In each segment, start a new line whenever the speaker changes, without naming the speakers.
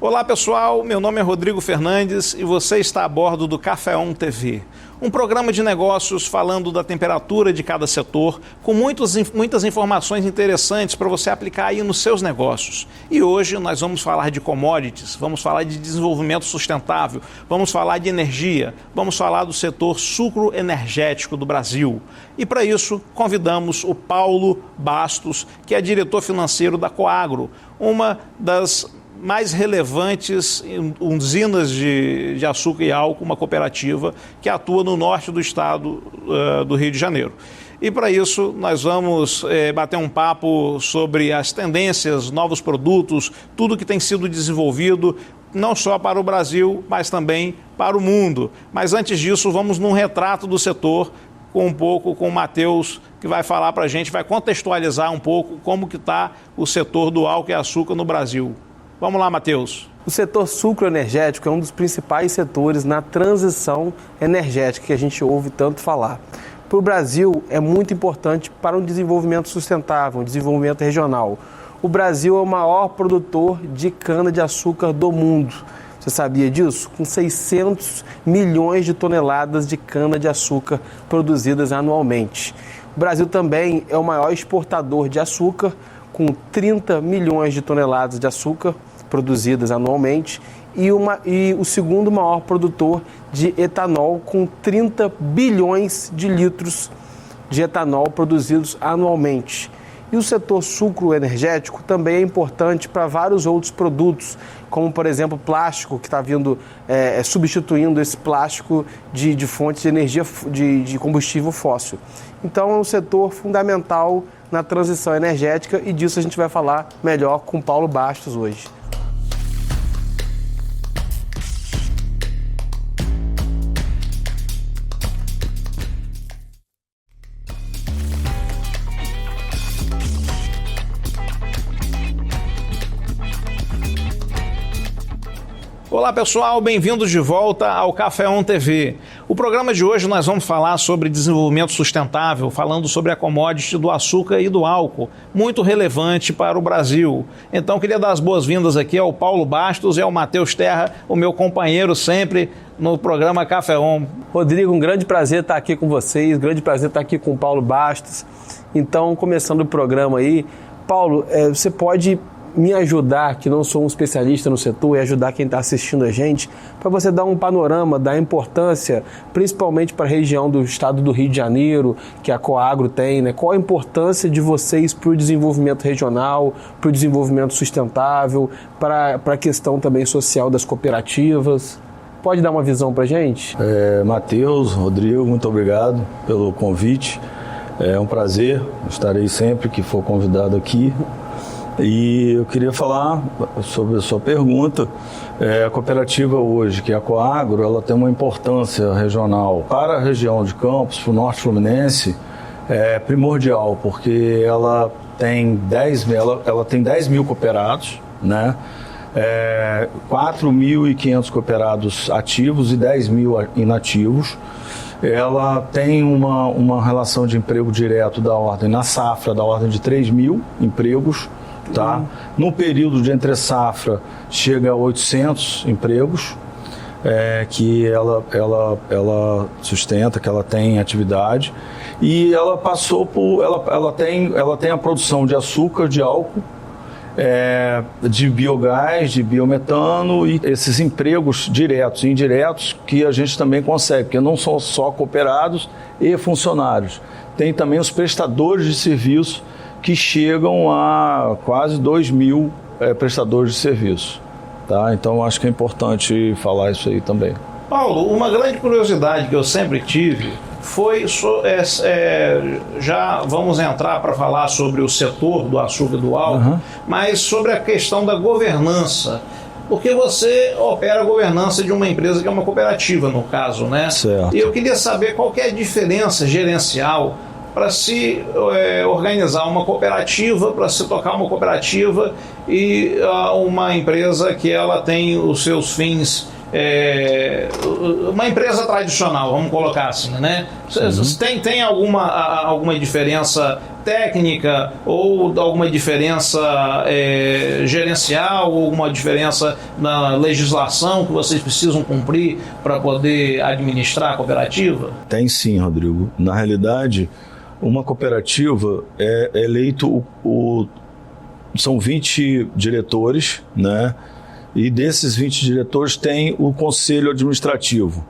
Olá pessoal, meu nome é Rodrigo Fernandes e você está a bordo do Café On TV, um programa de negócios falando da temperatura de cada setor, com muitas informações interessantes para você aplicar aí nos seus negócios. E hoje nós vamos falar de commodities, vamos falar de desenvolvimento sustentável, vamos falar de energia, vamos falar do setor sucroenergético do Brasil. E para isso convidamos o Paulo Bastos, que é diretor financeiro da Coagro, uma das mais relevantes usinas de açúcar e álcool, uma cooperativa que atua no norte do estado do Rio de Janeiro. E para isso nós vamos bater um papo sobre as tendências, novos produtos, tudo que tem sido desenvolvido, não só para o Brasil, mas também para o mundo. Mas antes disso, vamos num retrato do setor, com o Matheus, que vai falar para a gente, vai contextualizar um pouco como que está o setor do álcool e açúcar no Brasil. Vamos lá, Matheus.
O setor sucroenergético é um dos principais setores na transição energética que a gente ouve tanto falar. Para o Brasil, é muito importante para um desenvolvimento sustentável, um desenvolvimento regional. O Brasil é o maior produtor de cana-de-açúcar do mundo. Você sabia disso? Com 600 milhões de toneladas de cana-de-açúcar produzidas anualmente. O Brasil também é o maior exportador de açúcar, com 30 milhões de toneladas de açúcar produzidas anualmente, e o segundo maior produtor de etanol, com 30 bilhões de litros de etanol produzidos anualmente. E o setor sucroenergético também é importante para vários outros produtos, como, por exemplo, plástico, que está vindo substituindo esse plástico de fontes de energia de combustível fóssil. Então, é um setor fundamental na transição energética, e disso a gente vai falar melhor com Paulo Bastos hoje.
Olá pessoal, bem-vindos de volta ao Café On TV. O programa de hoje nós vamos falar sobre desenvolvimento sustentável, falando sobre a commodity do açúcar e do álcool, muito relevante para o Brasil. Então queria dar as boas-vindas aqui ao Paulo Bastos e ao Matheus Terra, o meu companheiro sempre no programa Café On.
Rodrigo, um grande prazer estar aqui com vocês, grande prazer estar aqui com o Paulo Bastos. Então, começando o programa aí, Paulo, você pode me ajudar, que não sou um especialista no setor, e ajudar quem está assistindo a gente, para você dar um panorama da importância, principalmente para a região do estado do Rio de Janeiro, que a Coagro tem, né? Qual a importância de vocês para o desenvolvimento regional, para o desenvolvimento sustentável, para a questão também social das cooperativas? Pode dar uma visão para a gente?
Matheus, Rodrigo, muito obrigado pelo convite. É um prazer, estarei sempre que for convidado aqui. E eu queria falar sobre a sua pergunta. A cooperativa hoje, que é a Coagro, ela tem uma importância regional para a região de Campos, para o Norte Fluminense, primordial, porque ela tem 10 mil cooperados, né? 4.500 cooperados ativos e 10 mil inativos. Ela tem uma relação de emprego direto da ordem, na safra, da ordem de 3 mil empregos. Tá? No período de entre safra chega a 800 empregos que ela sustenta, que ela tem atividade, e ela passou por ela tem a produção de açúcar, de álcool, de biogás, de biometano, e esses empregos diretos e indiretos que a gente também consegue, porque não são só cooperados e funcionários, tem também os prestadores de serviço, que chegam a quase 2 mil prestadores de serviço. Tá? Então, acho que é importante falar isso aí também.
Paulo, uma grande curiosidade que eu sempre tive foi, já vamos entrar para falar sobre o setor do açúcar e do álcool, mas sobre a questão da governança. Porque você opera a governança de uma empresa que é uma cooperativa, no caso, né?
Certo.
E eu queria saber qual que é a diferença gerencial para se organizar uma cooperativa, para se tocar uma cooperativa e uma empresa que ela tem os seus fins, uma empresa tradicional, vamos colocar assim, né? Tem alguma diferença técnica ou alguma diferença gerencial ou alguma diferença na legislação que vocês precisam cumprir para poder administrar a cooperativa?
Tem sim, Rodrigo. Na realidade, uma cooperativa é eleito são 20 diretores, né? E desses 20 diretores tem o conselho administrativo.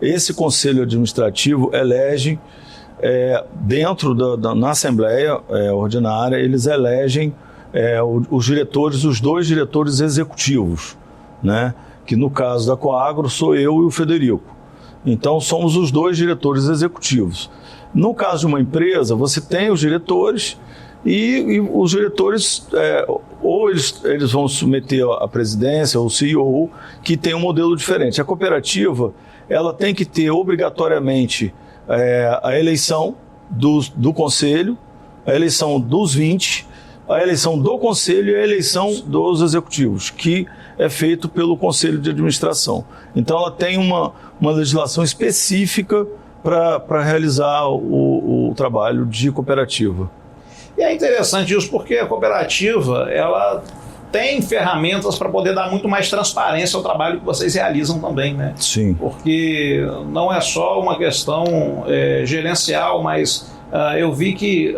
Esse conselho administrativo elege, na Assembleia Ordinária, eles elegem os diretores, os 2 diretores executivos, né? Que no caso da Coagro sou eu e o Frederico. Então somos os 2 diretores executivos. No caso de uma empresa, você tem os diretores e os diretores, ou eles vão submeter à presidência ou CEO, que tem um modelo diferente. A cooperativa, ela tem que ter obrigatoriamente a eleição do conselho, a eleição dos 20, a eleição do conselho e a eleição dos executivos, que é feito pelo conselho de administração. Então ela tem uma legislação específica para realizar o trabalho de cooperativa.
E é interessante isso porque a cooperativa, ela tem ferramentas para poder dar muito mais transparência ao trabalho que vocês realizam também, né?
Sim.
Porque não é só uma questão gerencial, mas eu vi que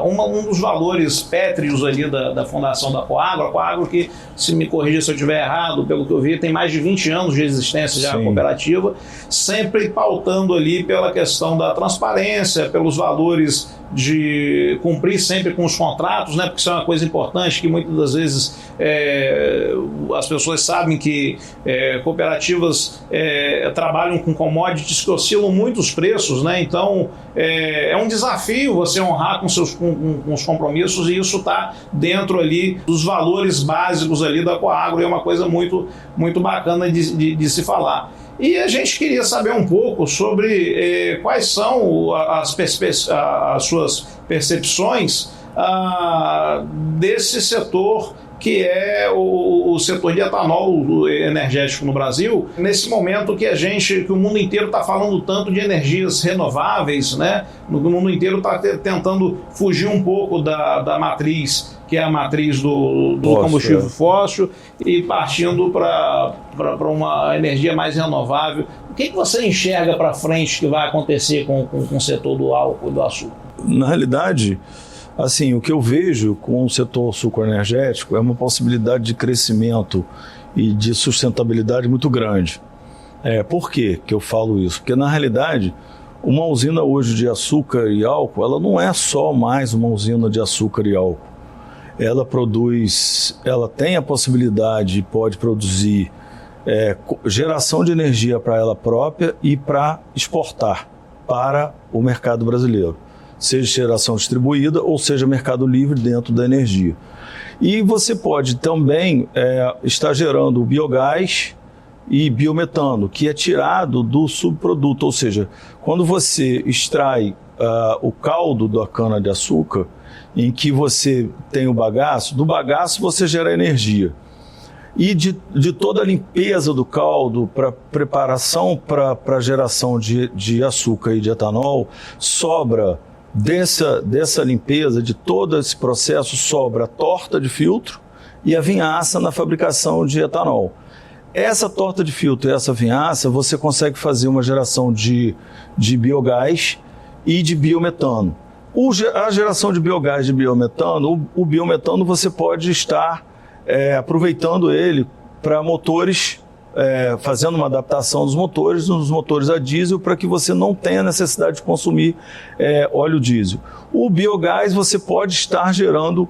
um dos valores pétreos ali da fundação da Coagro, a Coagro que, se me corrigir se eu estiver errado, pelo que eu vi, tem mais de 20 anos de existência já a cooperativa, sempre pautando ali pela questão da transparência, pelos valores de cumprir sempre com os contratos, né? Porque isso é uma coisa importante que muitas das vezes as pessoas sabem que cooperativas trabalham com commodities que oscilam muito os preços, né? Então é um desafio você honrar com os compromissos, e isso está dentro ali dos valores básicos ali da Coagro, e é uma coisa muito, muito bacana de se falar. E a gente queria saber um pouco sobre quais são as suas percepções desse setor que é o setor de etanol energético no Brasil, nesse momento que o mundo inteiro está falando tanto de energias renováveis, né? O mundo inteiro está tentando fugir um pouco da matriz, que é a matriz do combustível fóssil, e partindo para uma energia mais renovável. O que você enxerga para frente que vai acontecer com o setor do álcool e do açúcar?
Na realidade, assim, o que eu vejo com o setor sucroenergético é uma possibilidade de crescimento e de sustentabilidade muito grande. Por que eu falo isso? Porque, na realidade, uma usina hoje de açúcar e álcool, ela não é só mais uma usina de açúcar e álcool. Ela tem a possibilidade, pode produzir geração de energia para ela própria e para exportar para o mercado brasileiro, seja geração distribuída ou seja mercado livre dentro da energia. E você pode também estar gerando biogás e biometano, que é tirado do subproduto, ou seja, quando você extrai o caldo da cana-de-açúcar, em que você tem o bagaço, do bagaço você gera energia. E de toda a limpeza do caldo, para preparação para geração de açúcar e de etanol, sobra dessa limpeza, de todo esse processo, sobra a torta de filtro e a vinhaça na fabricação de etanol. Essa torta de filtro e essa vinhaça, você consegue fazer uma geração de biogás e de biometano. A geração de biogás e de biometano, o biometano você pode estar aproveitando ele para motores, fazendo uma adaptação dos motores a diesel, para que você não tenha necessidade de consumir óleo diesel. O biogás você pode estar gerando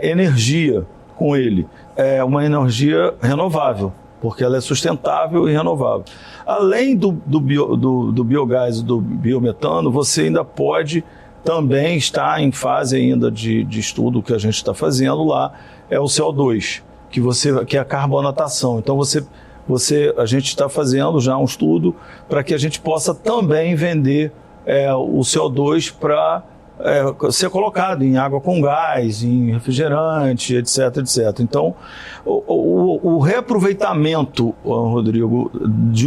energia com ele, uma energia renovável, porque ela é sustentável e renovável. Além do biogás e do biometano, você ainda pode também estar em fase ainda de estudo que a gente está fazendo lá, é o CO2, que é a carbonatação. Então a gente está fazendo já um estudo para que a gente possa também vender o CO2 para ser colocado em água com gás, em refrigerante, etc, etc. Então, o reaproveitamento, Rodrigo, de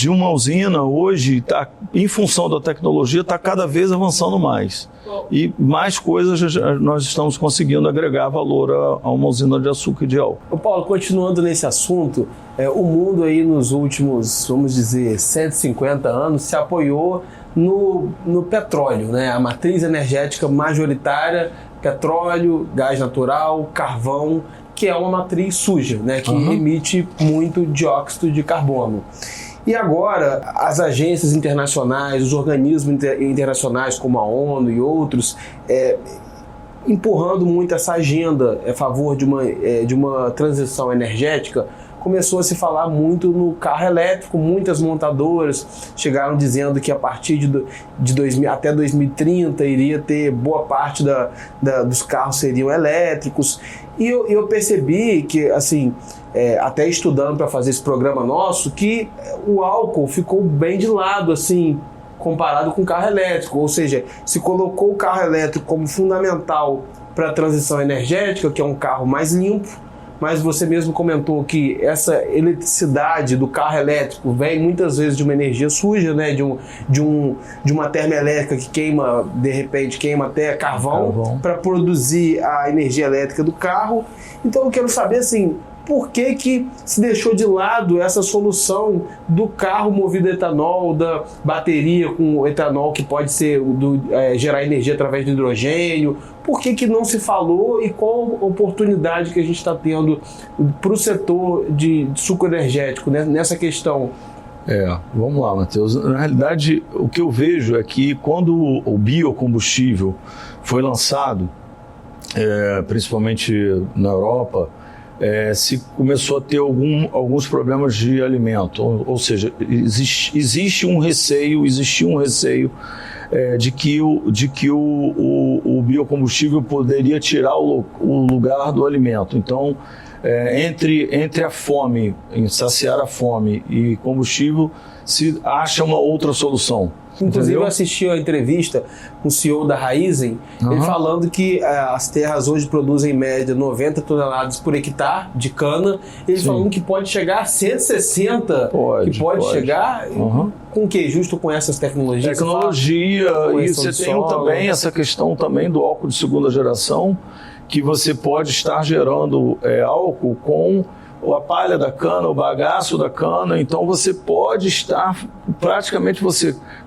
uma usina hoje, em função da tecnologia, está cada vez avançando mais. E mais coisas nós estamos conseguindo agregar valor a uma usina de açúcar e de álcool.
Ô Paulo, continuando nesse assunto, o mundo aí nos últimos, vamos dizer, 150 anos se apoiou no petróleo, né? A matriz energética majoritária, petróleo, gás natural, carvão, que é uma matriz suja, né? Que emite muito dióxido de carbono. E agora, as agências internacionais, os organismos internacionais como a ONU e outros, empurrando muito essa agenda a favor de uma transição energética, começou a se falar muito no carro elétrico. Muitas montadoras chegaram dizendo que a partir até 2030 iria ter boa parte dos carros seriam elétricos. E eu percebi que, assim, até estudando para fazer esse programa nosso, que o álcool ficou bem de lado, assim, comparado com o carro elétrico. Ou seja, se colocou o carro elétrico como fundamental para a transição energética, que é um carro mais limpo, mas você mesmo comentou que essa eletricidade do carro elétrico vem muitas vezes de uma energia suja, né? de uma termoelétrica que queima, de repente, queima até carvão para produzir a energia elétrica do carro. Então eu quero saber, assim, por que se deixou de lado essa solução do carro movido a etanol, da bateria com etanol que pode ser gerar energia através do hidrogênio? Por que não se falou e qual a oportunidade que a gente está tendo para o setor de suco energético, né, nessa questão?
Vamos lá, Matheus. Na realidade, o que eu vejo é que quando o biocombustível foi lançado, principalmente na Europa, se começou a ter alguns problemas de alimento, ou seja, existia um receio de que o biocombustível poderia tirar o lugar do alimento. Então, entre a fome, em saciar a fome e combustível, se acha uma outra solução.
Inclusive,
entendeu?
eu assisti a entrevista com o CEO da Raízen, ele falando que as terras hoje produzem em média 90 toneladas por hectare de cana. Ele falando que pode chegar a 160, pode chegar com o quê? Justo com essas tecnologias?
Tecnologia, e você tem também essa questão também do álcool de segunda geração, que você pode estar gerando álcool com a palha da cana, o bagaço da cana. Então você pode estar, praticamente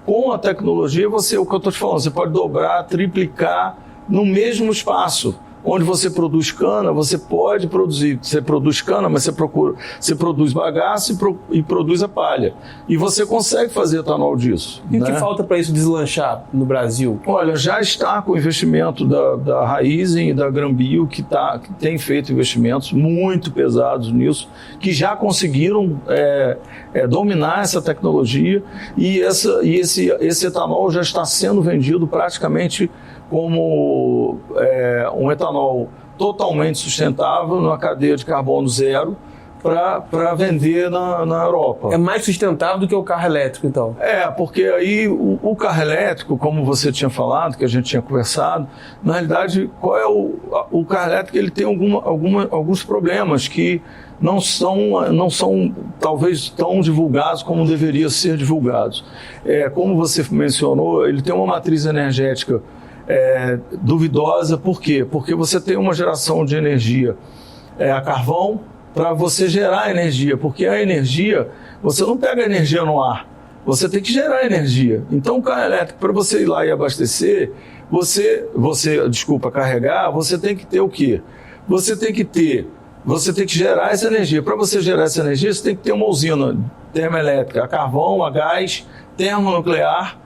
com a tecnologia, o que eu estou te falando, você pode dobrar, triplicar no mesmo espaço. Onde você produz cana, você pode produzir. Você produz cana, mas você produz bagaço e produz a palha. E você consegue fazer etanol disso.
E o que falta para isso deslanchar no Brasil?
Olha, já está com o investimento da Raízen e da Granbio, que tem feito investimentos muito pesados nisso, que já conseguiram dominar essa tecnologia, e esse etanol já está sendo vendido praticamente como um etanol totalmente sustentável, numa cadeia de carbono zero, para vender na Europa.
É mais sustentável do que o carro elétrico, então?
Porque aí o carro elétrico, como você tinha falado, que a gente tinha conversado, na realidade, qual é o carro elétrico? Ele tem alguns problemas que não são talvez tão divulgados como deveriam ser divulgados. Como você mencionou, ele tem uma matriz energética duvidosa. Por quê? Porque você tem uma geração de energia a carvão para você gerar energia, porque a energia, você não pega energia no ar, você tem que gerar energia. Então o carro elétrico, para você ir lá e abastecer, carregar, você tem que ter o quê? Você tem que gerar essa energia. Para você gerar essa energia, você tem que ter uma usina termoelétrica a carvão, a gás, termonuclear,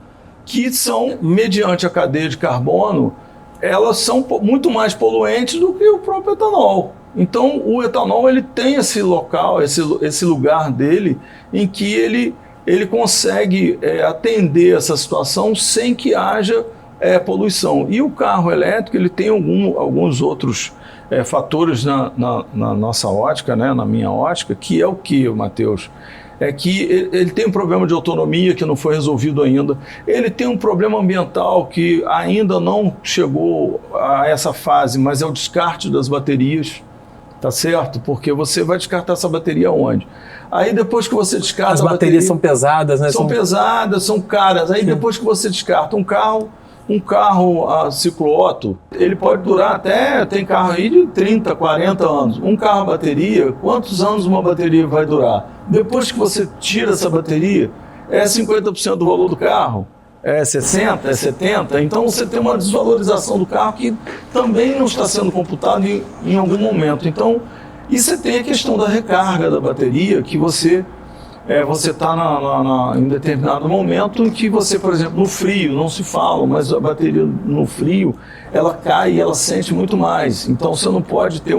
que são, mediante a cadeia de carbono, elas são muito mais poluentes do que o próprio etanol. Então, o etanol ele tem esse local, esse lugar dele, em que ele consegue atender essa situação sem que haja é poluição. E o carro elétrico, ele tem alguns outros fatores na nossa ótica, né, na minha ótica, que é o que, Matheus? É que ele tem um problema de autonomia que não foi resolvido ainda, ele tem um problema ambiental que ainda não chegou a essa fase, mas é o descarte das baterias, tá certo? Porque você vai descartar essa bateria onde? Aí depois que você descarta
as baterias são pesadas, né?
São pesadas, são caras. Aí depois que você descarta um carro a ciclo-otto, ele pode durar até, tem carro aí de 30, 40 anos. Um carro a bateria, quantos anos uma bateria vai durar? Depois que você tira essa bateria, é 50% do valor do carro, é 60%, é 70%. Então você tem uma desvalorização do carro que também não está sendo computado em algum momento. Então, e você tem a questão da recarga da bateria, que você está em determinado momento em que você, por exemplo, no frio, não se fala, mas a bateria no frio, ela cai e ela sente muito mais. Então você não pode ter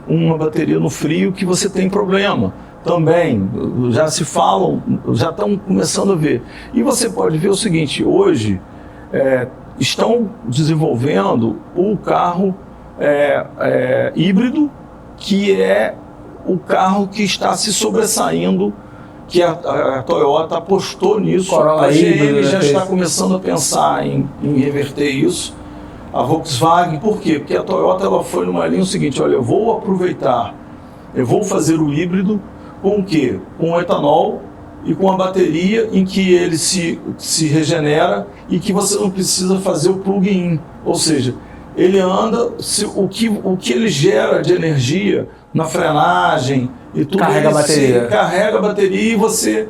uma bateria no frio que você tem problema. Também, já se falam, já estão começando a ver. E você pode ver o seguinte, hoje estão desenvolvendo o carro híbrido, que é o carro que está se sobressaindo, que a Toyota apostou nisso.
Corolla
a GM
híbrido,
já está começando a pensar em reverter isso. A Volkswagen, por quê? Porque a Toyota ela foi numa linha seguinte, olha, eu vou aproveitar, eu vou fazer o híbrido com o quê? Com o etanol e com a bateria em que ele se regenera e que você não precisa fazer o plug-in. Ou seja, ele anda, o que ele gera de energia na frenagem e tudo,
carrega a bateria.
Carrega a bateria e você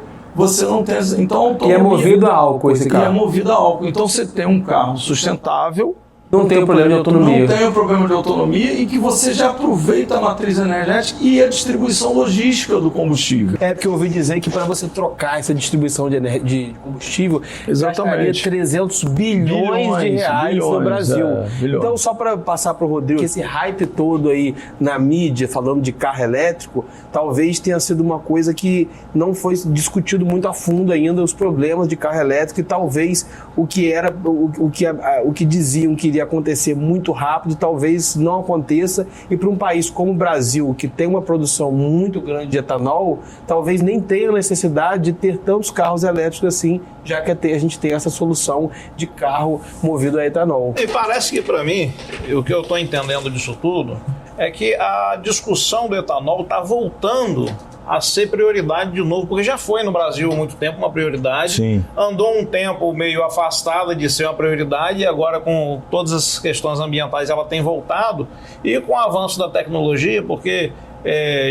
não tem... Então,
e é movido a álcool esse carro.
E é movido a álcool. Então você tem um carro sustentável,
não tem o problema de autonomia.
Não tem o problema de autonomia e que você já aproveita a matriz energética e a distribuição logística do combustível.
É porque eu ouvi dizer que para você trocar essa distribuição de combustível,
exatamente,
gastaria 300 bilhões de reais no Brasil. Então, só para passar para o Rodrigo, que esse hype todo aí na mídia, falando de carro elétrico, talvez tenha sido uma coisa que não foi discutido muito a fundo ainda, os problemas de carro elétrico, e talvez o que diziam que iria acontecer muito rápido, talvez não aconteça, e para um país como o Brasil, que tem uma produção muito grande de etanol, talvez nem tenha necessidade de ter tantos carros elétricos assim, já que a gente tem essa solução de carro movido a etanol.
E parece que, para mim, o que eu estou entendendo disso tudo é que a discussão do etanol está voltando a ser prioridade de novo, porque já foi no Brasil há muito tempo uma prioridade.
Sim.
Andou um tempo meio afastada de ser uma prioridade e agora, com todas as questões ambientais, ela tem voltado, e com o avanço da tecnologia, porque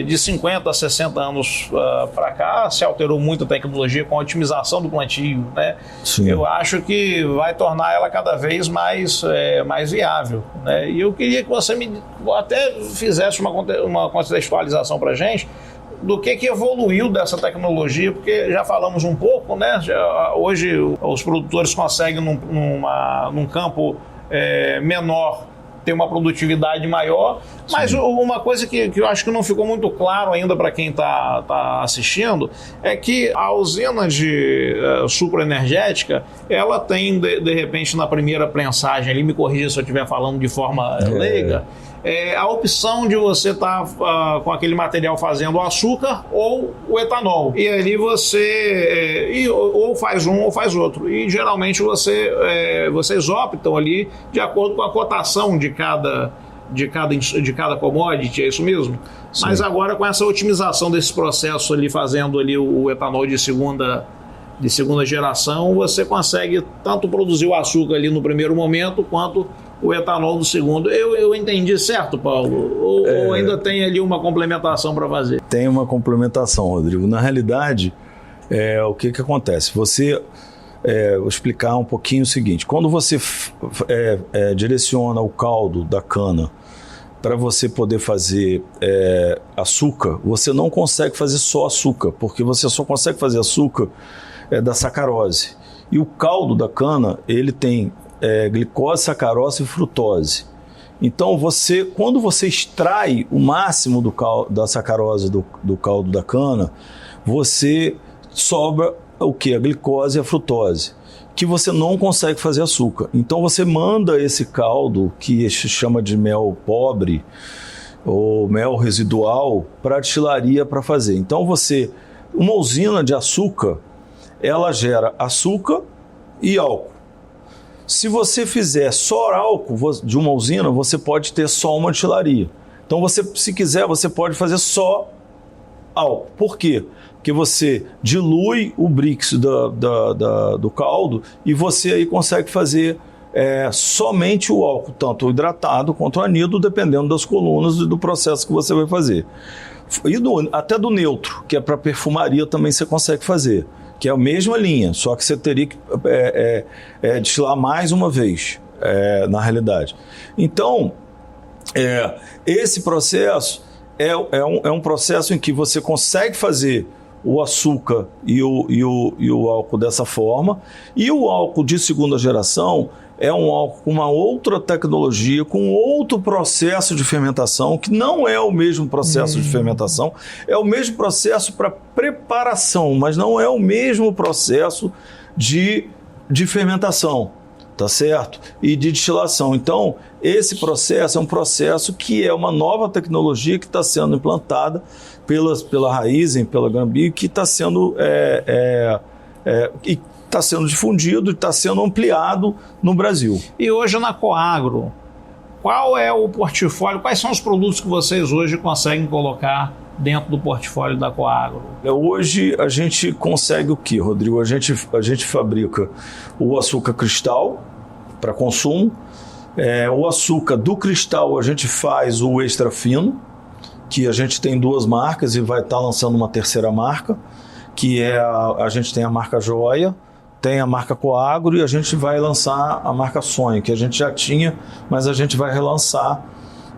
de 50 a 60 anos para cá se alterou muito a tecnologia com a otimização do plantio, né?
Sim.
Eu acho que vai tornar ela cada vez mais viável, né? E eu queria que você até fizesse uma contextualização para a gente do que evoluiu dessa tecnologia, porque já falamos um pouco, né? Hoje os produtores conseguem num campo menor ter uma produtividade maior, mas sim, uma coisa que eu acho que não ficou muito claro ainda para quem está assistindo é que a usina de sucroenergética, ela tem, de repente, na primeira prensagem, ali, me corrija se eu estiver falando de forma leiga, a opção de você estar com aquele material fazendo o açúcar ou o etanol. E ali você ou faz um ou faz outro. E geralmente vocês optam ali de acordo com a cotação de cada commodity, é isso mesmo? Sim. Mas agora, com essa otimização desse processo ali, fazendo ali o etanol de segunda geração, você consegue tanto produzir o açúcar ali no primeiro momento, quanto o etanol no segundo. Eu entendi certo, Paulo? Ou ainda tem ali uma complementação para fazer?
Tem uma complementação, Rodrigo. Na realidade, o que acontece? Vou explicar um pouquinho o seguinte. Quando você direciona o caldo da cana para você poder fazer açúcar, você não consegue fazer só açúcar, porque você só consegue fazer açúcar da sacarose. E o caldo da cana, ele tem glicose, sacarose e frutose. Então, quando você extrai o máximo da sacarose do caldo da cana, você sobra o que? A glicose e a frutose, que você não consegue fazer açúcar. Então você manda esse caldo, que se chama de mel pobre, ou mel residual, para a destilaria para fazer. Então uma usina de açúcar, ela gera açúcar e álcool. Se você fizer só álcool de uma usina, você pode ter só uma destilaria. Então se quiser, você pode fazer só álcool. Por quê? Porque você dilui o Brix do caldo e você aí consegue fazer somente o álcool, tanto o hidratado quanto o anido, dependendo das colunas e do processo que você vai fazer. E até do neutro, que é para perfumaria, também você consegue fazer, que é a mesma linha, só que você teria que destilar mais uma vez, na realidade. Então, esse processo é um processo em que você consegue fazer o açúcar e o álcool dessa forma, e o álcool de segunda geração é um álcool com uma outra tecnologia, com outro processo de fermentação, que não é o mesmo processo de fermentação, é o mesmo processo para preparação, mas não é o mesmo processo de fermentação, tá certo? E de destilação. Então, esse processo é um processo que é uma nova tecnologia que está sendo implantada pela Raízen, pela Gambi, que está sendo difundido e está sendo ampliado no Brasil.
E hoje na Coagro, qual é o portfólio, quais são os produtos que vocês hoje conseguem colocar dentro do portfólio da Coagro?
Hoje a gente consegue o quê, Rodrigo? A gente fabrica o açúcar cristal para consumo. O açúcar do cristal a gente faz o extra fino, que a gente tem 2 marcas e vai estar lançando uma terceira marca, que a gente tem a marca Joia, tem a marca Coagro e a gente vai lançar a marca Sonho, que a gente já tinha, mas a gente vai relançar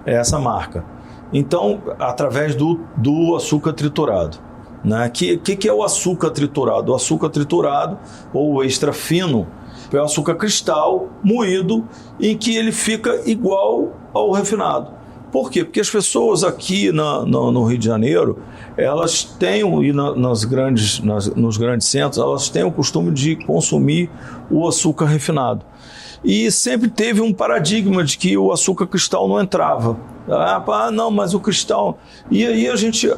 essa marca. Então, através do açúcar triturado. Né? Que é o açúcar triturado? O açúcar triturado, ou extra fino, é o açúcar cristal moído, em que ele fica igual ao refinado. Por quê? Porque as pessoas aqui no Rio de Janeiro, elas têm, e nos grandes centros, elas têm o costume de consumir o açúcar refinado. E sempre teve um paradigma de que o açúcar cristal não entrava. Não, mas o cristal... E aí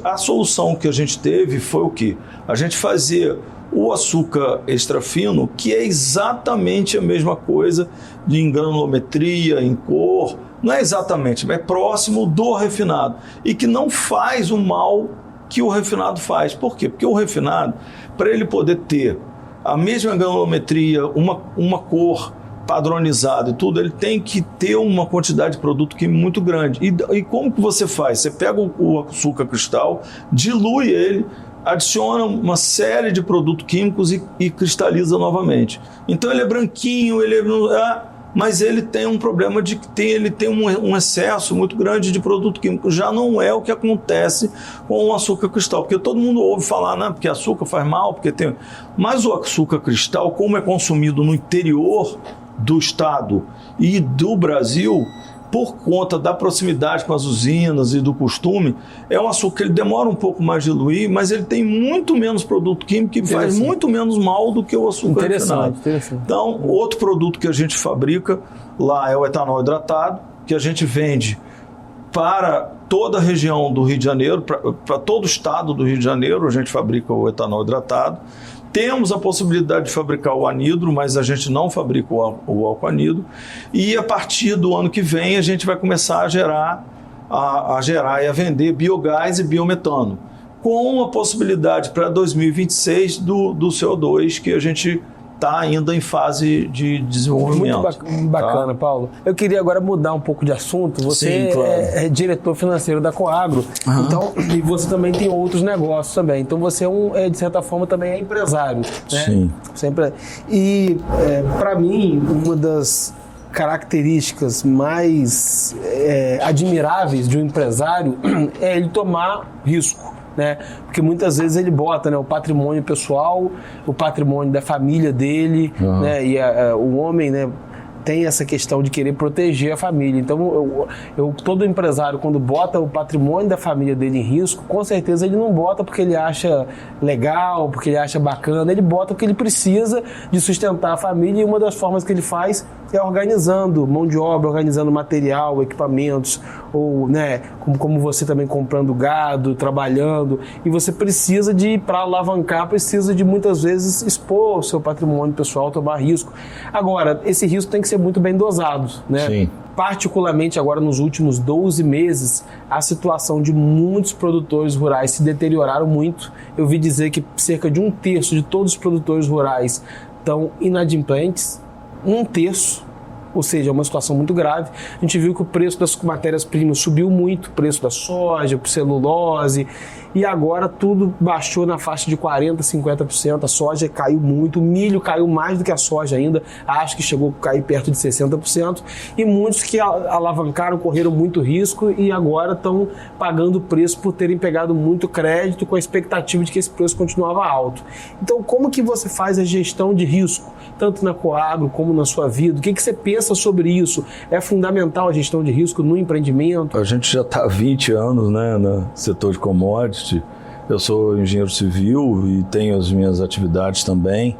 a solução que a gente teve foi o quê? A gente fazer o açúcar extra fino, que é exatamente a mesma coisa em granulometria, em cor, não é exatamente, é próximo do refinado e que não faz o mal que o refinado faz. Por quê? Porque o refinado, para ele poder ter a mesma granulometria, uma cor padronizada e tudo, ele tem que ter uma quantidade de produto químico muito grande. E como que você faz? Você pega o açúcar cristal, dilui ele, adiciona uma série de produtos químicos e cristaliza novamente. Então ele é branquinho, mas ele tem um problema de que ele tem um excesso muito grande de produto químico. Já não é o que acontece com o açúcar cristal, porque todo mundo ouve falar, né, porque açúcar faz mal, porque tem... Mas o açúcar cristal, como é consumido no interior do estado e do Brasil, por conta da proximidade com as usinas e do costume, é um açúcar que ele demora um pouco mais de diluir, mas ele tem muito menos produto químico que faz muito menos mal do que o açúcar refinado. Então, outro produto que a gente fabrica lá é o etanol hidratado, que a gente vende para toda a região do Rio de Janeiro, para todo o estado do Rio de Janeiro, a gente fabrica o etanol hidratado. Temos a possibilidade de fabricar o anidro, mas a gente não fabrica o álcool anidro. E a partir do ano que vem a gente vai começar a gerar e a vender biogás e biometano, com a possibilidade para 2026 do CO2, que a gente está ainda em fase de desenvolvimento.
Muito bacana, tá? Paulo. Eu queria agora mudar um pouco de assunto. Você é diretor financeiro da Coagro, então, e você também tem outros negócios também. Então você de certa forma também é empresário. Né?
Sim.
Sempre. E para mim, uma das características mais admiráveis de um empresário é ele tomar risco. Né? Porque muitas vezes ele bota, né, o patrimônio pessoal, o patrimônio da família dele, né? E o homem, né, tem essa questão de querer proteger a família. Então, todo empresário, quando bota o patrimônio da família dele em risco, com certeza ele não bota porque ele acha legal, porque ele acha bacana, ele bota porque ele precisa de sustentar a família, e uma das formas que ele faz é organizando mão de obra, organizando material, equipamentos, ou, né, como você também comprando gado, trabalhando, e você precisa para alavancar, precisa de muitas vezes expor o seu patrimônio pessoal, tomar risco. Agora, esse risco tem que ser muito bem dosado, né?
Sim.
Particularmente agora nos últimos 12 meses, a situação de muitos produtores rurais se deterioraram muito. Eu vi dizer que cerca de 1/3 de todos os produtores rurais estão inadimplentes, 1/3, ou seja, é uma situação muito grave. A gente viu que o preço das matérias-primas subiu muito, o preço da soja, celulose, e agora tudo baixou na faixa de 40%, 50%, a soja caiu muito, o milho caiu mais do que a soja ainda, acho que chegou a cair perto de 60%, e muitos que alavancaram, correram muito risco e agora estão pagando o preço por terem pegado muito crédito com a expectativa de que esse preço continuava alto. Então, como que você faz a gestão de risco, tanto na Coagro como na sua vida? O que você pensa sobre isso? É fundamental a gestão de risco no empreendimento?
A gente já está há 20 anos, né, no setor de commodity. Eu sou engenheiro civil e tenho as minhas atividades também,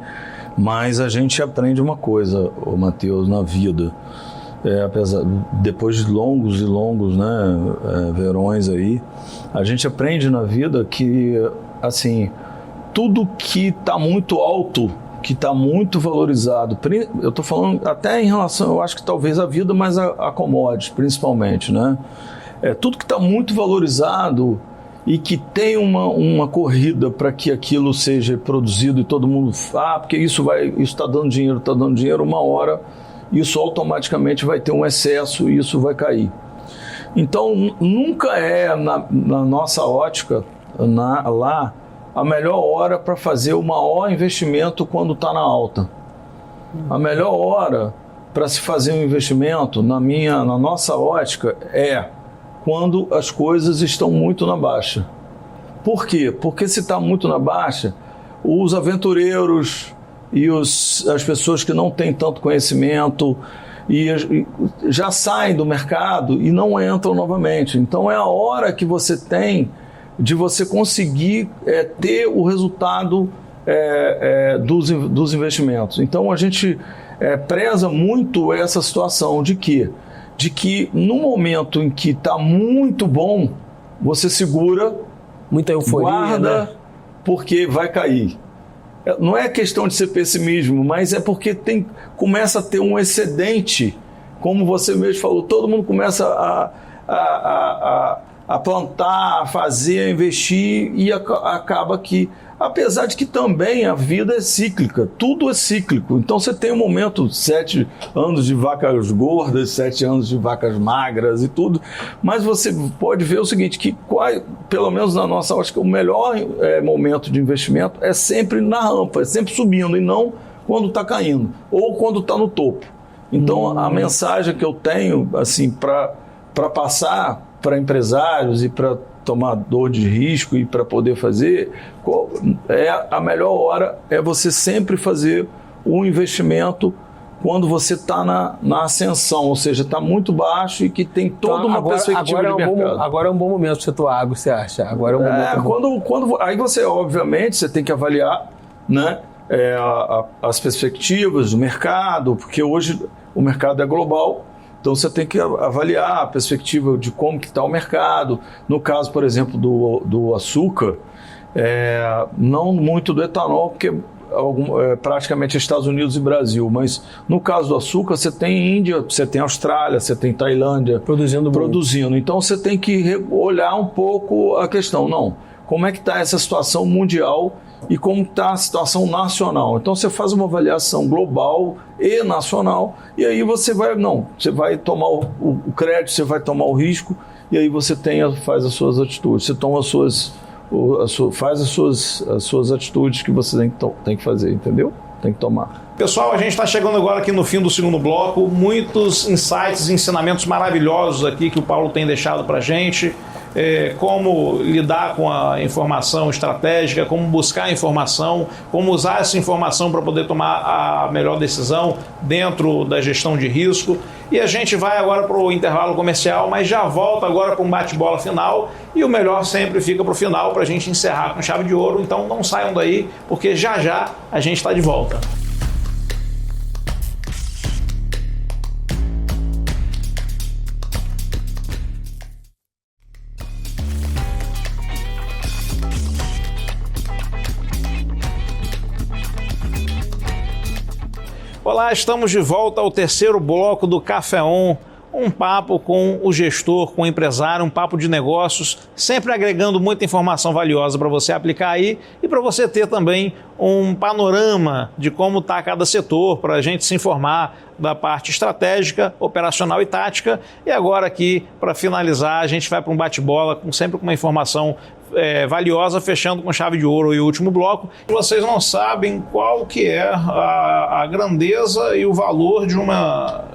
mas a gente aprende uma coisa, Matheus, na vida. Depois de longos e longos, né, verões aí, a gente aprende na vida que, assim, tudo que está muito alto, que está muito valorizado, eu estou falando até em relação, eu acho que talvez a vida, mas a commodity principalmente, né? Tudo que está muito valorizado e que tem uma corrida para que aquilo seja produzido e todo mundo porque isso está dando dinheiro, uma hora isso automaticamente vai ter um excesso e isso vai cair. Então nunca na nossa ótica lá a melhor hora para fazer o maior investimento quando está na alta. A melhor hora para se fazer um investimento, na nossa ótica, quando as coisas estão muito na baixa. Por quê? Porque se está muito na baixa, os aventureiros e as pessoas que não têm tanto conhecimento já saem do mercado e não entram novamente. Então é a hora que você tem de você conseguir ter o resultado dos investimentos. Então a gente preza muito essa situação de que no momento em que está muito bom, você segura,
muita euforia,
guarda,
né?
Porque vai cair. Não é questão de ser pessimismo, mas é porque começa a ter um excedente, como você mesmo falou, todo mundo começa a plantar, a fazer, a investir, e acaba que, apesar de que também a vida é cíclica, tudo é cíclico. Então você tem um momento, 7 anos de vacas gordas, 7 anos de vacas magras e tudo, mas você pode ver o seguinte, que pelo menos na nossa ótica, o melhor momento de investimento é sempre na rampa, é sempre subindo e não quando está caindo ou quando está no topo. Então a mensagem que eu tenho assim, para passar para empresários e para tomador de risco e para poder fazer, a melhor hora é você sempre fazer um investimento quando você está na ascensão, ou seja, está muito baixo e que tem toda uma perspectiva de mercado. Agora
é um bom momento para você atuar, você acha? Agora é um momento
aí você, obviamente, você tem que avaliar, né, as perspectivas do mercado, porque hoje o mercado é global. Então você tem que avaliar a perspectiva de como que está o mercado. No caso, por exemplo, do açúcar, não muito do etanol, porque praticamente Estados Unidos e Brasil, mas no caso do açúcar você tem Índia, você tem Austrália, você tem Tailândia produzindo. Então você tem que olhar um pouco a questão, como é que está essa situação mundial e como está a situação nacional. Então você faz uma avaliação global e nacional, e aí você vai tomar o crédito, você vai tomar o risco, e aí você faz as suas atitudes, você toma faz as suas atitudes que você tem que fazer, entendeu? Tem que tomar.
Pessoal, a gente está chegando agora aqui no fim do segundo bloco. Muitos insights, ensinamentos maravilhosos aqui que o Paulo tem deixado para a gente. Como lidar com a informação estratégica, como buscar informação, como usar essa informação para poder tomar a melhor decisão dentro da gestão de risco. E a gente vai agora para o intervalo comercial, mas já volta agora para um bate-bola final, e o melhor sempre fica para o final, para a gente encerrar com chave de ouro. Então não saiam daí, porque já já a gente está de volta. Olá, estamos de volta ao terceiro bloco do Café On, um papo com o gestor, com o empresário, um papo de negócios, sempre agregando muita informação valiosa para você aplicar aí e para você ter também um panorama de como está cada setor, para a gente se informar da parte estratégica, operacional e tática. E agora aqui, para finalizar, a gente vai para um bate-bola, sempre com uma informação valiosa, fechando com chave de ouro e o último bloco. Vocês não sabem qual que é a grandeza e o valor de uma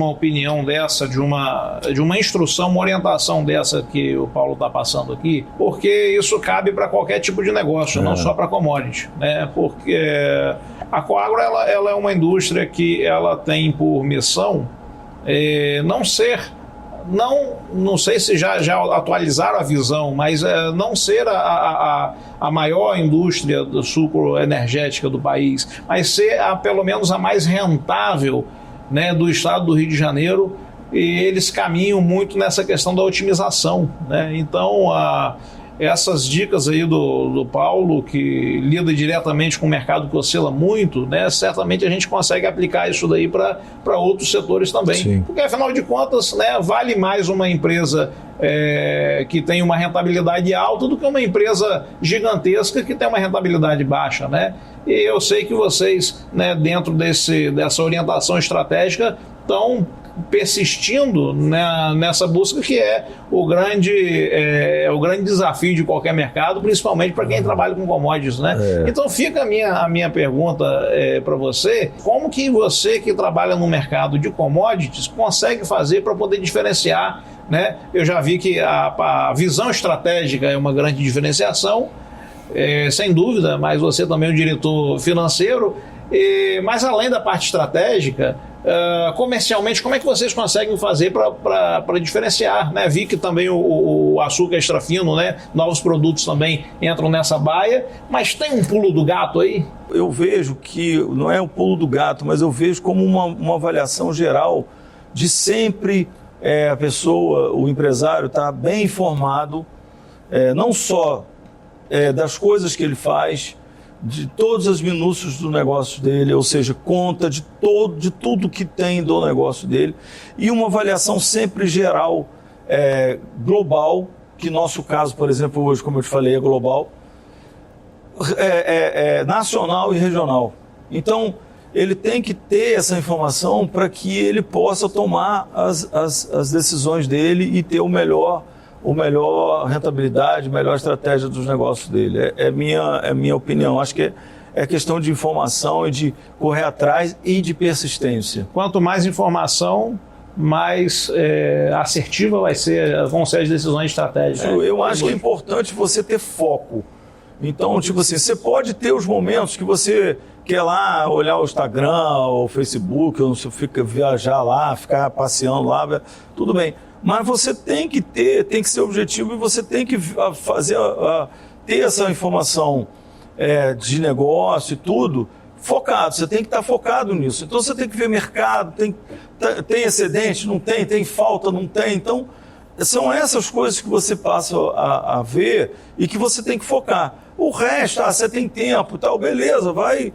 opinião dessa, de uma instrução, uma orientação dessa que o Paulo está passando aqui, porque isso cabe para qualquer tipo de negócio, não só para commodity, né? Porque a Coagro ela é uma indústria que ela tem por missão não sei se já atualizaram a visão, mas não ser a maior indústria do sucro energética do país, mas ser pelo menos a mais rentável, né, do estado do Rio de Janeiro, e eles caminham muito nessa questão da otimização, né? Então, essas dicas aí do Paulo, que lida diretamente com o mercado que oscila muito, né, certamente a gente consegue aplicar isso daí para outros setores também. Sim. Porque, afinal de contas, né, vale mais uma empresa que tem uma rentabilidade alta do que uma empresa gigantesca que tem uma rentabilidade baixa, né? E eu sei que vocês, né, dentro dessa orientação estratégica, estão persistindo nessa busca, que é o grande desafio de qualquer mercado, principalmente para quem trabalha com commodities, né? Então fica a minha pergunta para você: como que você, que trabalha no mercado de commodities, consegue fazer para poder diferenciar, né? Eu já vi que a visão estratégica é uma grande diferenciação, sem dúvida, mas você também é um diretor financeiro, mas além da parte estratégica, comercialmente, como é que vocês conseguem fazer para diferenciar, né? Vi que também o açúcar extra fino, né? Novos produtos também entram nessa baia, mas tem um pulo do gato aí?
Eu vejo que não é um pulo do gato, mas eu vejo como uma avaliação geral de sempre a pessoa, o empresário, estar bem informado, não só das coisas que ele faz, de todas as minúcias do negócio dele, ou seja, conta de tudo que tem do negócio dele, e uma avaliação sempre geral, global, que nosso caso, por exemplo, hoje, como eu te falei, é global, nacional e regional. Então, ele tem que ter essa informação para que ele possa tomar as decisões dele e ter o melhor rentabilidade, melhor estratégia dos negócios dele. É minha opinião. Acho que é questão de informação e de correr atrás e de persistência.
Quanto mais informação, mais assertiva vão ser as decisões estratégicas.
Eu acho que é importante você ter foco. Então, tipo assim, você pode ter os momentos que você quer lá olhar o Instagram, o Facebook, ou você fica viajar lá, ficar passeando lá, tudo bem. Mas você tem que ser objetivo, e você tem que ter essa informação de negócio e tudo focado. Você tem que estar focado nisso. Então você tem que ver mercado, tem excedente, não tem falta, não tem. Então são essas coisas que você passa a ver e que você tem que focar. O resto, você tem tempo, tal, beleza, vai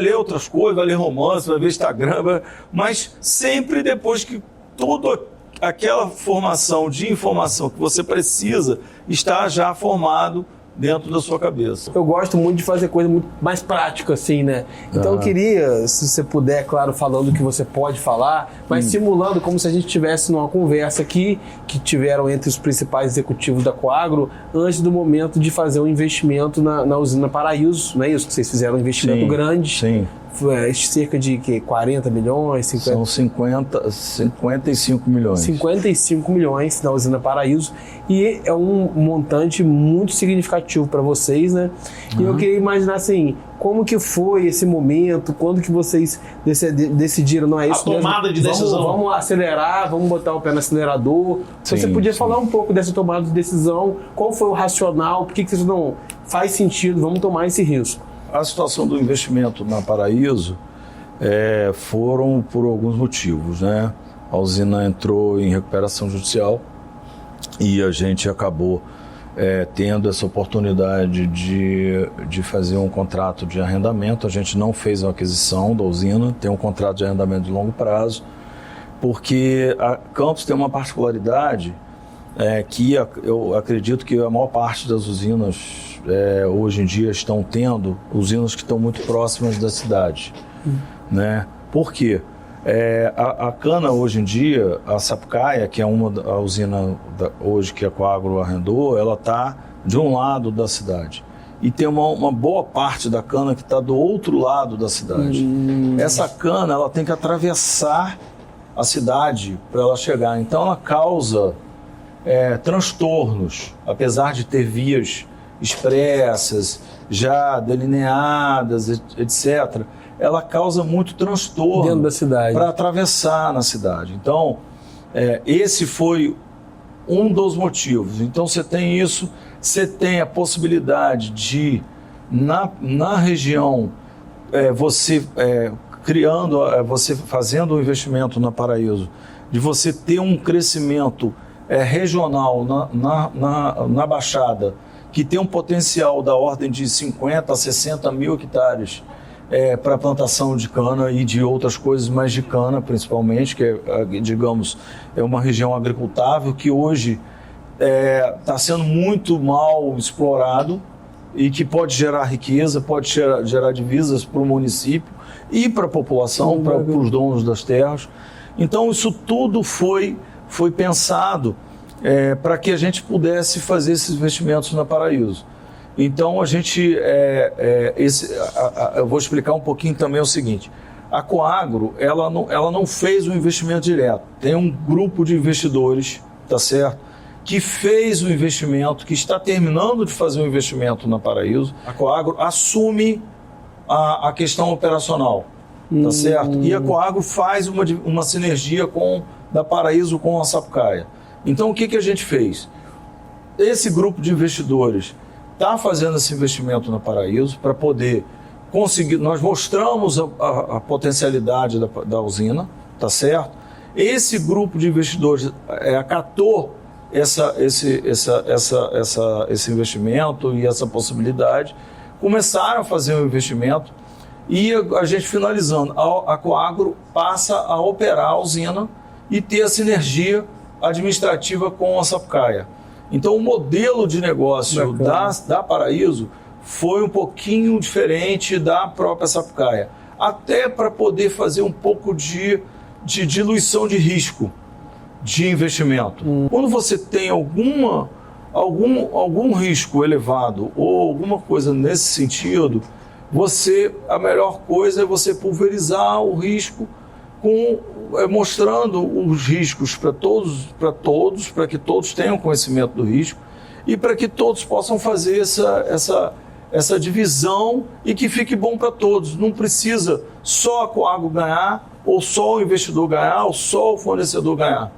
ler outras coisas, vai ler romance, vai ver Instagram, mas sempre depois que tudo aquela formação de informação que você precisa está já formado dentro da sua cabeça.
Eu gosto muito de fazer coisa muito mais prática, assim, né? Então eu queria, se você puder, claro, falando o que você pode falar, mas simulando como se a gente estivesse numa conversa aqui, que tiveram entre os principais executivos da Coagro, antes do momento de fazer um investimento na usina Paraíso, não é isso? Que vocês fizeram um investimento grande.
Sim.
cerca de 40 milhões? 50...
São 55 milhões.
55 milhões na usina Paraíso, e é um montante muito significativo para vocês, né? E eu queria imaginar assim, como que foi esse momento, quando que vocês decidiram, não é isso mesmo?
A tomada de decisão.
Vamos acelerar, vamos botar o pé no acelerador. Você podia falar um pouco dessa tomada de decisão, qual foi o racional, por que vocês não faz sentido, vamos tomar esse risco?
A situação do investimento na Paraíso foram por alguns motivos, né? A usina entrou em recuperação judicial e a gente acabou tendo essa oportunidade de fazer um contrato de arrendamento. A gente não fez a aquisição da usina, tem um contrato de arrendamento de longo prazo, porque a Campos tem uma particularidade que eu acredito que a maior parte das usinas hoje em dia estão tendo, usinas que estão muito próximas da cidade. Né? Por quê? A cana hoje em dia, a Sapucaia, que é a usina hoje que a Coagro arrendou, ela está de um lado da cidade. E tem uma boa parte da cana que está do outro lado da cidade. Essa cana ela tem que atravessar a cidade para ela chegar. Então ela causa transtornos, apesar de ter vias expressas, já delineadas, etc., ela causa muito transtorno
dentro da cidade
para atravessar na cidade. Então, esse foi um dos motivos. Então, você tem isso, você tem a possibilidade de, na região, você fazendo um investimento na Paraíso, de você ter um crescimento regional na Baixada, que tem um potencial da ordem de 50 a 60 mil hectares para plantação de cana e de outras coisas, mas de cana principalmente, que digamos, é uma região agricultável que hoje está sendo muito mal explorado e que pode gerar riqueza, pode gerar divisas para o município e para a população, para os donos das terras. Então isso tudo foi pensado para que a gente pudesse fazer esses investimentos na Paraíso. Então a gente, eu vou explicar um pouquinho também o seguinte: a Coagro ela não fez um investimento direto, tem um grupo de investidores, tá certo, que fez o investimento, que está terminando de fazer o investimento na Paraíso. A Coagro assume a questão operacional, tá certo? E a Coagro faz uma sinergia da Paraíso com a Sapucaia. Então, o que a gente fez? Esse grupo de investidores está fazendo esse investimento na Paraíso para poder conseguir. Nós mostramos a potencialidade da usina, tá certo? Esse grupo de investidores acatou esse investimento e essa possibilidade, começaram a fazer o investimento e a gente finalizando. A Coagro passa a operar a usina e ter a sinergia administrativa com a Sapucaia. Então o modelo de negócio da Paraíso foi um pouquinho diferente da própria Sapucaia, até para poder fazer um pouco de diluição de risco de investimento. Quando você tem algum risco elevado ou alguma coisa nesse sentido, a melhor coisa é você pulverizar o risco mostrando os riscos para todos, para que todos tenham conhecimento do risco e para que todos possam fazer essa divisão e que fique bom para todos. Não precisa só a Coagro ganhar, ou só o investidor ganhar, ou só o fornecedor ganhar.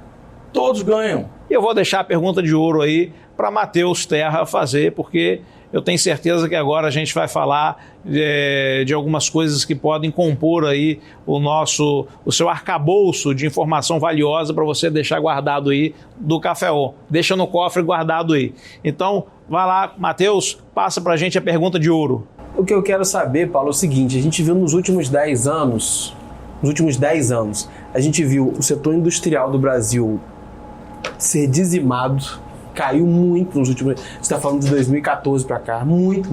Todos ganham.
E eu vou deixar a pergunta de ouro aí para Matheus Terra fazer, porque eu tenho certeza que agora a gente vai falar de algumas coisas que podem compor aí o seu arcabouço de informação valiosa para você deixar guardado aí do Café On. Deixa no cofre guardado aí. Então, vai lá, Matheus, passa para a gente a pergunta de ouro.
O que eu quero saber, Paulo, é o seguinte: a gente viu nos últimos 10 anos, a gente viu o setor industrial do Brasil ser dizimado, caiu muito nos últimos... Você está falando de 2014 para cá, muito.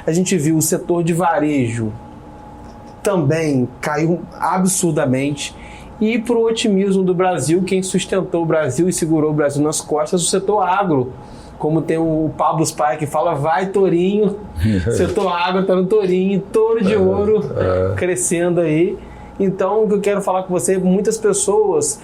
A gente viu o setor de varejo também caiu absurdamente. E para o otimismo do Brasil, quem sustentou o Brasil e segurou o Brasil nas costas, o setor agro como tem o Pablo Spy que fala, vai tourinho, setor agro está no tourinho, touro de ouro crescendo aí. Então, o que eu quero falar com você, muitas pessoas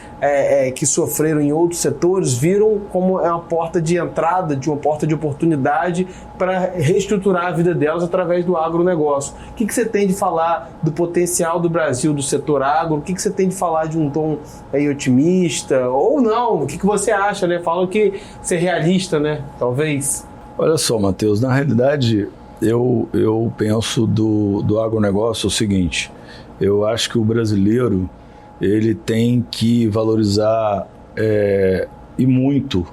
que sofreram em outros setores viram como é uma porta de entrada, uma porta de oportunidade para reestruturar a vida delas através do agronegócio. O que você tem de falar do potencial do Brasil, do setor agro? O que você tem de falar de um tom aí otimista? Ou não? O que você acha, né? Falam que ser realista, né? Talvez.
Olha só, Matheus, na realidade, eu penso do agronegócio o seguinte... Eu acho que o brasileiro ele tem que valorizar e muito,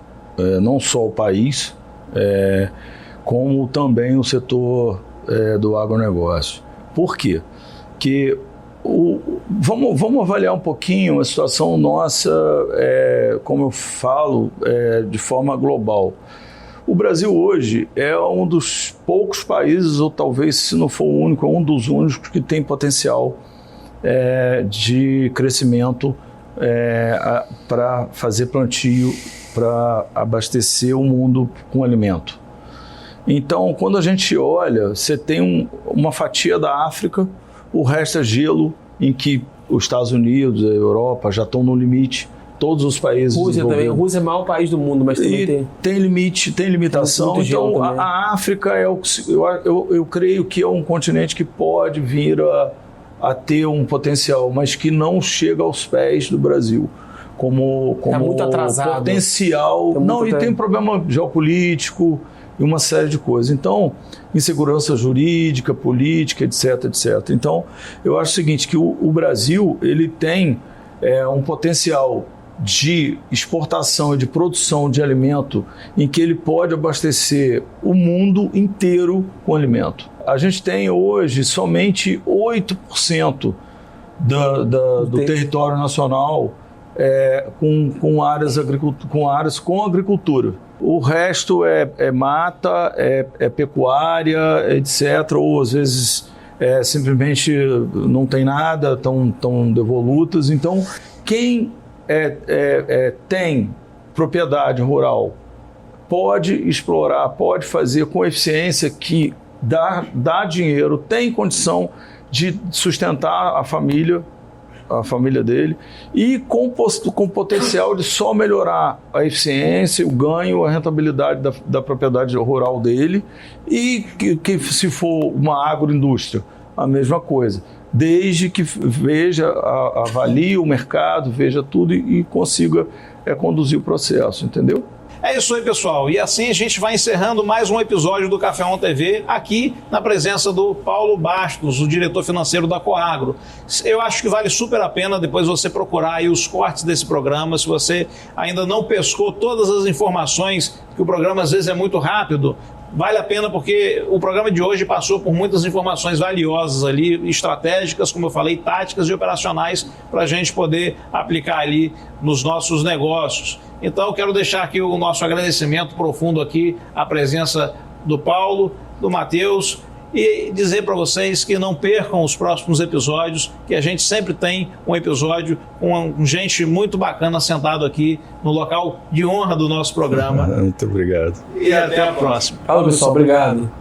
não só o país, como também o setor do agronegócio. Por quê? Porque vamos avaliar um pouquinho a situação nossa, como eu falo, de forma global. O Brasil hoje é um dos poucos países, ou talvez se não for o único, é um dos únicos que tem potencial de crescimento para fazer plantio, para abastecer o mundo com alimento. Então, quando a gente olha, você tem uma fatia da África, o resto é gelo, em que os Estados Unidos, a Europa já estão no limite. Todos os países.
Rússia também. A Rússia é o maior país do mundo, mas também
tem limite, tem limitação. Então, a África eu creio que é um continente que pode vir a ter um potencial, mas que não chega aos pés do Brasil. Como
muito atrasado.
Potencial. E tem problema geopolítico e uma série de coisas. Então, insegurança jurídica, política, etc, etc. Então, eu acho o seguinte, que o Brasil ele tem um potencial de exportação e de produção de alimento em que ele pode abastecer o mundo inteiro com alimento. A gente tem hoje somente 8% do território nacional com áreas com agricultura. O resto é mata, é pecuária, etc. Ou às vezes simplesmente não tem nada, estão devolutas. Então, quem tem propriedade rural pode explorar, pode fazer com eficiência que dá dinheiro, tem condição de sustentar a família dele e com potencial de só melhorar a eficiência, o ganho, a rentabilidade da propriedade rural dele e que se for uma agroindústria, a mesma coisa. Desde que avalie o mercado, veja tudo e consiga conduzir o processo, entendeu?
É isso aí, pessoal. E assim a gente vai encerrando mais um episódio do Café On TV, aqui na presença do Paulo Bastos, o diretor financeiro da Coagro. Eu acho que vale super a pena depois você procurar aí os cortes desse programa, se você ainda não pescou todas as informações, que o programa às vezes é muito rápido. Vale a pena porque o programa de hoje passou por muitas informações valiosas ali, estratégicas, como eu falei, táticas e operacionais para a gente poder aplicar ali nos nossos negócios. Então eu quero deixar aqui o nosso agradecimento profundo aqui, a presença do Paulo, do Matheus, e dizer para vocês que não percam os próximos episódios, que a gente sempre tem um episódio com gente muito bacana sentado aqui no local de honra do nosso programa.
Muito obrigado.
E até a próxima.
Fala, pessoal, obrigado.